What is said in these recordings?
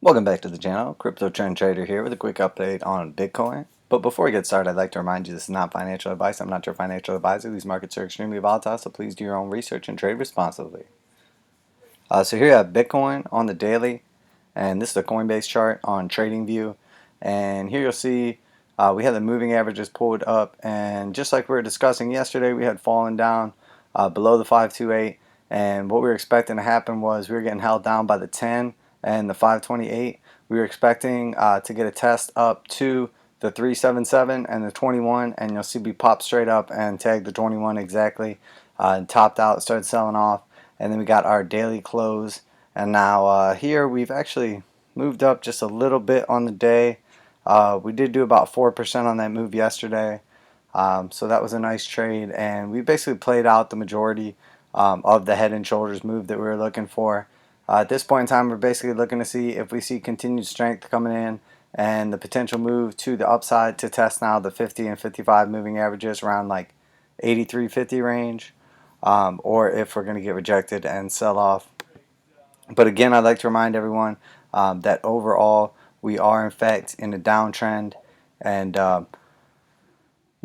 Welcome back to the channel. Crypto Trend Trader here with a quick update on Bitcoin. But before we get started, I'd like to remind you this is not financial advice. I'm not your financial advisor. These markets are extremely volatile, so please do your own research and trade responsibly. So here I have Bitcoin on the daily, and this is the Coinbase chart on TradingView. And here you'll see we have the moving averages pulled up, and just like we were discussing yesterday, we had fallen down below the 528, and what we were expecting to happen was we were getting held down by the 10 and the 528. We were expecting to get a test up to the 377 and the 21, and you'll see we popped straight up and tagged the 21 exactly, and topped out, started selling off, and then we got our daily close. And now here we've actually moved up just a little bit on the day. We did do about 4% on that move yesterday, so that was a nice trade, and we basically played out the majority of the head and shoulders move that we were looking for. At this point in time, we're basically looking to see if we see continued strength coming in and the potential move to the upside to test now the 50 and 55 moving averages around like 83.50 range, or if we're going to get rejected and sell off. But again, I'd like to remind everyone that overall we are in fact in a downtrend, and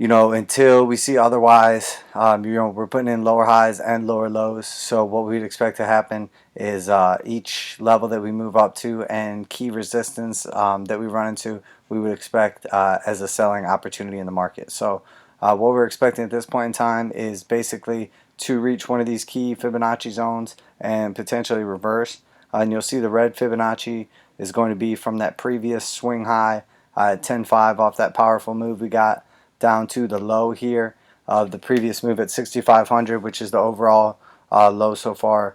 until we see otherwise, we're putting in lower highs and lower lows. So what we'd expect to happen is each level that we move up to and key resistance that we run into, we would expect as a selling opportunity in the market. So what we're expecting at this point in time is basically to reach one of these key Fibonacci zones and potentially reverse. And you'll see the red Fibonacci is going to be from that previous swing high at 10.5 off that powerful move we got, down to the low here of the previous move at 6,500, which is the overall low so far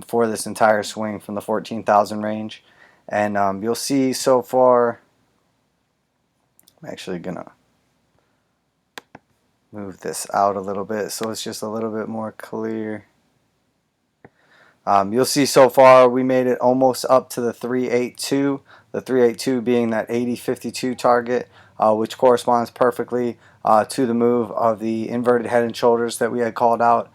for this entire swing from the 14,000 range. And you'll see so far, I'm actually gonna move this out a little bit so it's just a little bit more clear. You'll see so far we made it almost up to the 382, the 382 being that 80.52 target, which corresponds perfectly to the move of the inverted head and shoulders that we had called out.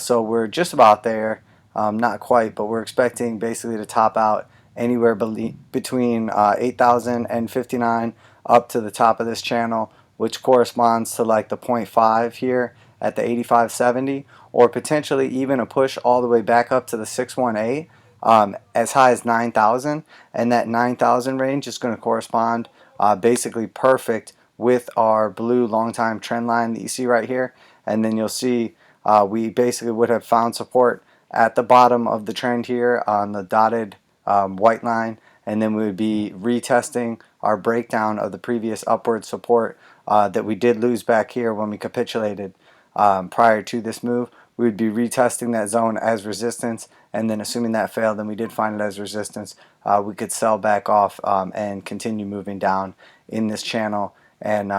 So we're just about there, not quite, but we're expecting basically to top out anywhere between 8,059 up to the top of this channel, which corresponds to like the 0.5 here at the 85.70, or potentially even a push all the way back up to the 618, as high as 9,000, and that 9,000 range is going to correspond basically perfect with our blue long time trend line that you see right here. And then you'll see we basically would have found support at the bottom of the trend here on the dotted white line, and then we would be retesting our breakdown of the previous upward support that we did lose back here when we capitulated prior to this move. We would be retesting that zone as resistance, and then assuming that failed and we did find it as resistance, we could sell back off and continue moving down in this channel, and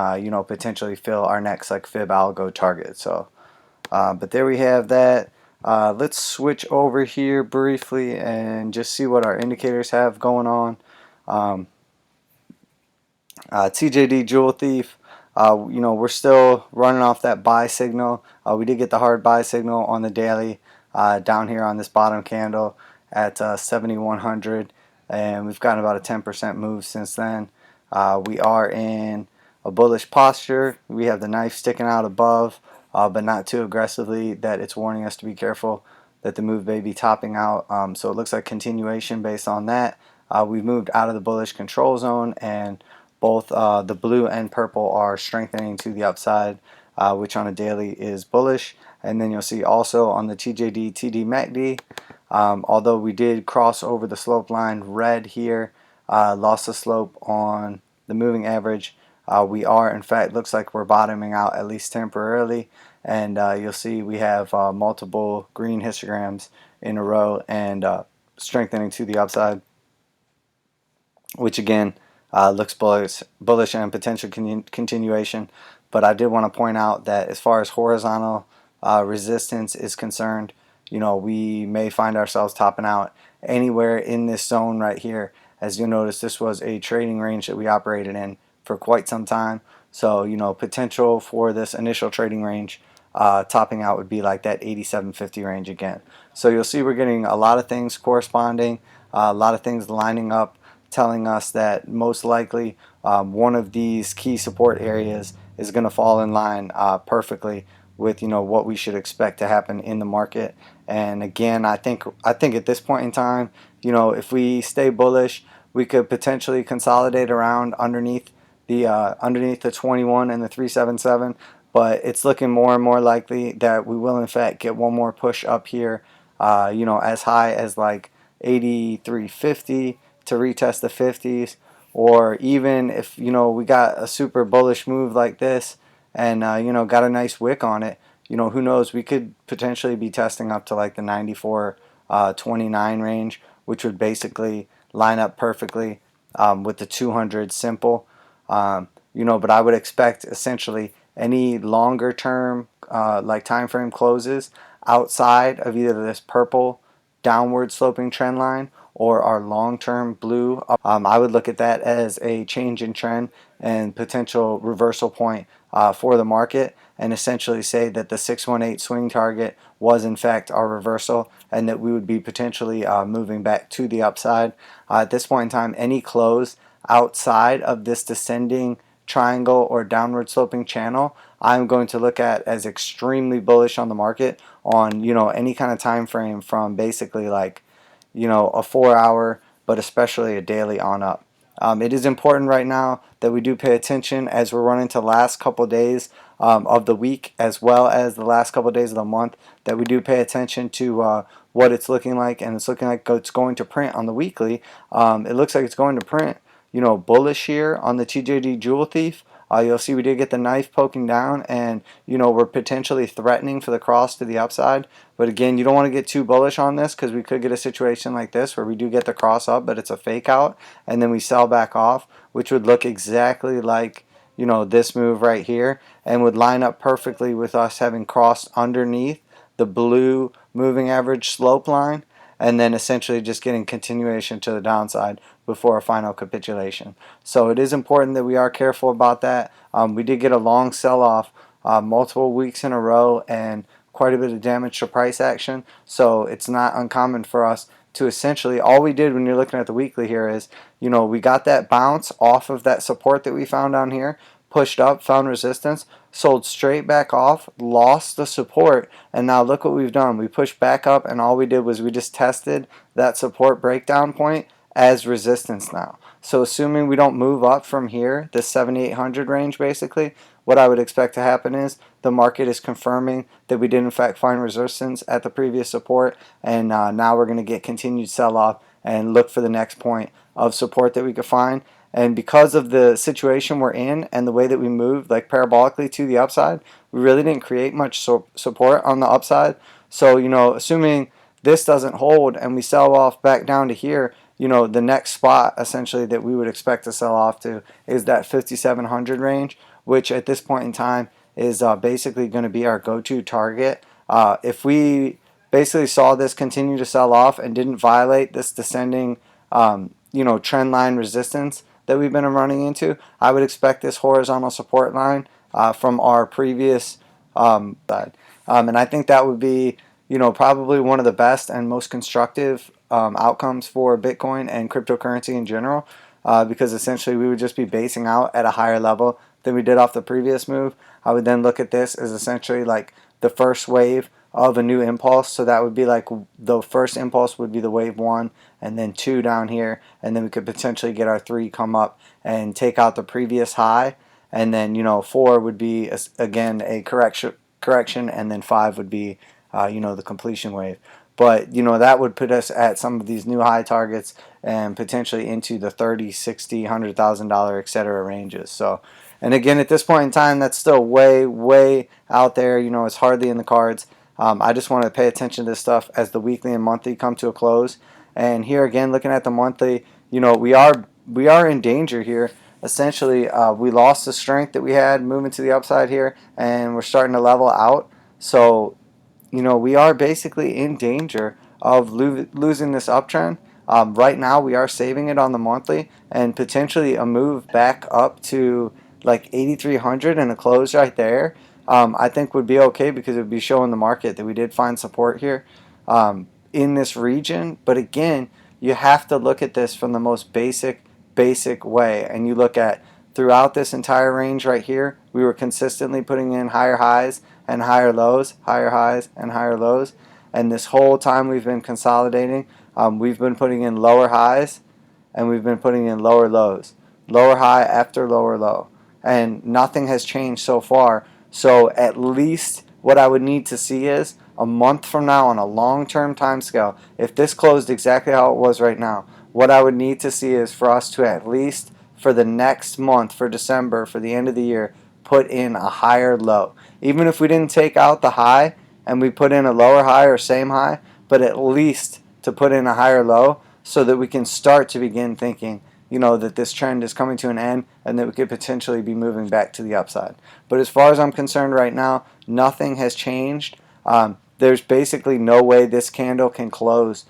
potentially fill our next like fib algo target. So but there we have that. Let's switch over here briefly and just see what our indicators have going on. TJD Jewel Thief, we're still running off that buy signal. We did get the hard buy signal on the daily down here on this bottom candle at 7,100, and we've gotten about a 10% move since then. We are in a bullish posture. We have the knife sticking out above, but not too aggressively that it's warning us to be careful that the move may be topping out. So it looks like continuation based on that. We've moved out of the bullish control zone, and both the blue and purple are strengthening to the upside, which on a daily is bullish. And then you'll see also on the TJD tdmacd, although we did cross over the slope line red here, lost the slope on the moving average, we are in fact, looks like we're bottoming out at least temporarily, and you'll see we have multiple green histograms in a row and strengthening to the upside, which again looks bullish and potential continuation. But I did want to point out that as far as horizontal resistance is concerned, we may find ourselves topping out anywhere in this zone right here. As you'll notice, this was a trading range that we operated in for quite some time. So potential for this initial trading range topping out would be like that 87.50 range again. So you'll see we're getting a lot of things corresponding, a lot of things lining up telling us that most likely one of these key support areas is going to fall in line perfectly with what we should expect to happen in the market. And again, I think at this point in time, if we stay bullish, we could potentially consolidate around underneath the 21 and the 377, but it's looking more and more likely that we will in fact get one more push up here, as high as like 83.50 to retest the 50s, or even if we got a super bullish move like this and got a nice wick on it, who knows, we could potentially be testing up to like the 94.29 range, which would basically line up perfectly with the 200 simple. But I would expect essentially any longer term like time frame closes outside of either this purple downward sloping trend line or our long-term blue. I would look at that as a change in trend and potential reversal point for the market, and essentially say that the 618 swing target was in fact our reversal, and that we would be potentially moving back to the upside. At this point in time, any close outside of this descending triangle or downward sloping channel, I'm going to look at as extremely bullish on the market on any kind of time frame from basically like a 4 hour, but especially a daily on up. It is important right now that we do pay attention as we're running to the last couple days of the week, as well as the last couple days of the month, that we do pay attention to what it's looking like, and it's looking like it's going to print on the weekly. It looks like it's going to print bullish here on the TJD Jewel Thief. You'll see we did get the knife poking down, and we're potentially threatening for the cross to the upside. But again, you don't want to get too bullish on this, because we could get a situation like this where we do get the cross up, but it's a fake out, and then we sell back off, which would look exactly like this move right here, and would line up perfectly with us having crossed underneath the blue moving average slope line, and then essentially just getting continuation to the downside before a final capitulation. So it is important that we are careful about that. We did get a long sell-off multiple weeks in a row, and quite a bit of damage to price action. So it's not uncommon for us to essentially, all we did when you're looking at the weekly here is, we got that bounce off of that support that we found down here, pushed up, found resistance, sold straight back off, lost the support, and now look what we've done. We pushed back up, and all we did was we just tested that support breakdown point as resistance now. So assuming we don't move up from here, the 7,800 range basically, what I would expect to happen is the market is confirming that we did in fact find resistance at the previous support, and now we're going to get continued sell-off and look for the next point of support that we could find. And because of the situation we're in and the way that we moved like parabolically to the upside, we really didn't create much support on the upside. So assuming this doesn't hold and we sell off back down to here, the next spot essentially that we would expect to sell off to is that 5,700 range, which at this point in time is basically going to be our go-to target. If we basically saw this continue to sell off and didn't violate this descending trend line resistance that we've been running into, I would expect this horizontal support line from our previous side. And I think that would be probably one of the best and most constructive outcomes for Bitcoin and cryptocurrency in general, because essentially we would just be basing out at a higher level than we did off the previous move. I would then look at this as essentially like the first wave of a new impulse. So that would be like the first impulse would be the wave 1, and then 2 down here, and then we could potentially get our 3 come up and take out the previous high, and then 4 would be again a correction, and then 5 would be the completion wave. But that would put us at some of these new high targets and potentially into the 30, 60, $100,000, etc. ranges. So, and again, at this point in time, that's still way out there. It's hardly in the cards. I just want to pay attention to this stuff as the weekly and monthly come to a close. And here again, looking at the monthly, we are in danger here. Essentially, we lost the strength that we had moving to the upside here, and we're starting to level out. So we are basically in danger of losing this uptrend. Right now, we are saving it on the monthly, and potentially a move back up to like 8,300 and a close right there, I think would be okay, because it would be showing the market that we did find support here in this region. But again, you have to look at this from the most basic way, and you look at throughout this entire range right here, we were consistently putting in higher highs and higher lows, higher highs and higher lows, and this whole time we've been consolidating, we've been putting in lower highs and we've been putting in lower lows, lower high after lower low, and nothing has changed so far. So at least what I would need to see is a month from now on a long-term time scale, if this closed exactly how it was right now, what I would need to see is for us to at least for the next month, for December, for the end of the year, put in a higher low. Even if we didn't take out the high and we put in a lower high or same high, but at least to put in a higher low so that we can start to begin thinking, that this trend is coming to an end and that we could potentially be moving back to the upside. But as far as I'm concerned right now, nothing has changed. There's basically no way this candle can close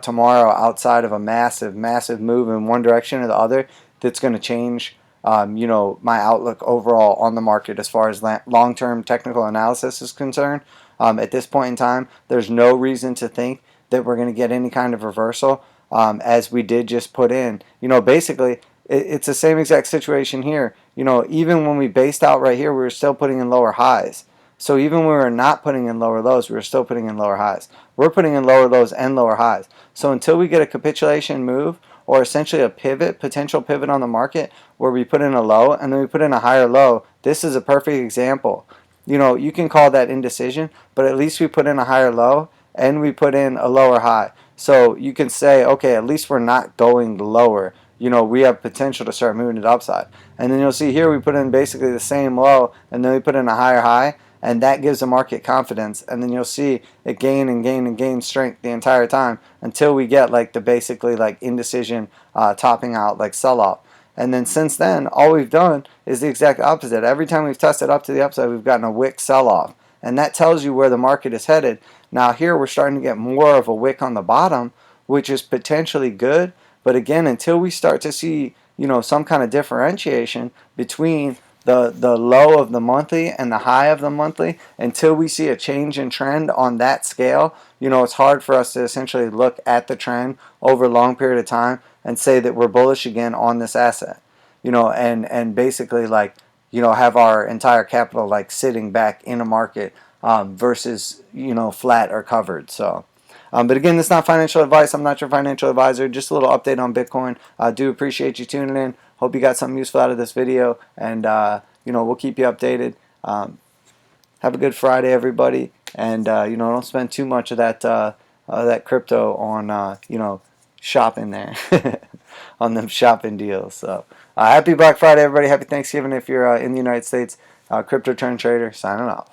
tomorrow outside of a massive move in one direction or the other that's going to change my outlook overall on the market as far as long-term technical analysis is concerned. At this point in time, there's no reason to think that we're going to get any kind of reversal as we did just put in. Basically, it's the same exact situation here. Even when we based out right here, we were still putting in lower highs. So even when we were not putting in lower lows, we were still putting in lower highs. We're putting in lower lows and lower highs. So until we get a capitulation move or essentially a potential pivot on the market where we put in a low and then we put in a higher low, this is a perfect example. You can call that indecision, but at least we put in a higher low and we put in a lower high. So you can say, okay, at least we're not going lower. We have potential to start moving to the upside. And then you'll see here we put in basically the same low and then we put in a higher high, and that gives the market confidence. And then you'll see it gain and gain and gain strength the entire time until we get like the basically like indecision topping out like sell-off. And then since then, all we've done is the exact opposite. Every time we've tested up to the upside, we've gotten a wick sell-off. And that tells you where the market is headed. Now here we're starting to get more of a wick on the bottom, which is potentially good. But again, until we start to see, some kind of differentiation between the low of the monthly and the high of the monthly, until we see a change in trend on that scale, it's hard for us to essentially look at the trend over a long period of time and say that we're bullish again on this asset, and basically like, have our entire capital like sitting back in a market versus, flat or covered. So, but again, this is not financial advice. I'm not your financial advisor. Just a little update on Bitcoin. I do appreciate you tuning in. Hope you got something useful out of this video, and we'll keep you updated. Have a good Friday, everybody, and don't spend too much of that crypto on shopping there on them shopping deals. So happy Black Friday, everybody. Happy Thanksgiving if you're in the United States. Crypto Trend Trader signing off.